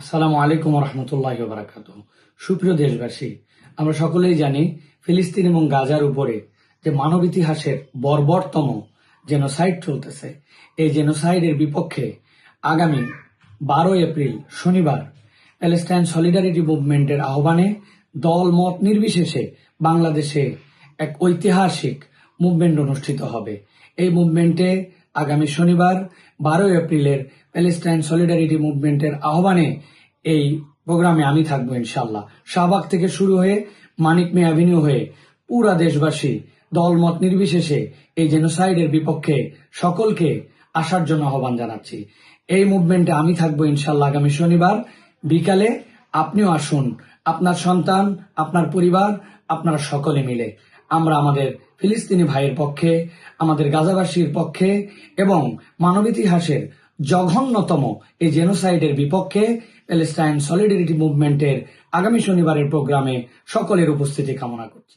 আসসালামু আলাইকুম রহমতুল্লাহ বারাকাত। সুপ্রিয় দেশবাসী, আমরা সকলেই জানি ফিলিস্তিন এবং গাজার উপরে যে মানব ইতিহাসের বর্বরতম জেনোসাইড চলতেছে, এই জেনোসাইডের বিপক্ষে আগামী 12 এপ্রিল শনিবার প্যালেস্টাইন সলিডারিটি মুভমেন্টের আহ্বানে দল মত নির্বিশেষে বাংলাদেশে এক ঐতিহাসিক মুভমেন্ট অনুষ্ঠিত হবে। এই মুভমেন্টে আগামী শনিবার 12 এপ্রিলের প্যালেস্টাইন সলিডারিটি মুভমেন্টের আহ্বানে এই প্রোগ্রামে আমি থাকবো ইনশাল্লাহ। শাহবাগ থেকে শুরু হয়ে মানিক মে অ্যাভিনিউ হয়ে পুরা দেশবাসী দলমত নির্বিশেষে এই জেনোসাইডের বিপক্ষে সকলকে আসার জন্য আহ্বান জানাচ্ছি। এই মুভমেন্টে আমি থাকবো ইনশাল্লাহ আগামী শনিবার বিকালে। আপনিও আসুন, আপনার সন্তান, আপনার পরিবার, আপনারা সকলে মিলে আমরা আমাদের ফিলিস্তিনি ভাইয়ের পক্ষে, আমাদের গাজাবাসীর পক্ষে এবং মানব ইতিহাসের জঘন্যতম এই জেনোসাইডের বিপক্ষে প্যালেস্টাইন সলিডারিটি মুভমেন্টের আগামী শনিবারের প্রোগ্রামে সকলের উপস্থিতি কামনা করছি।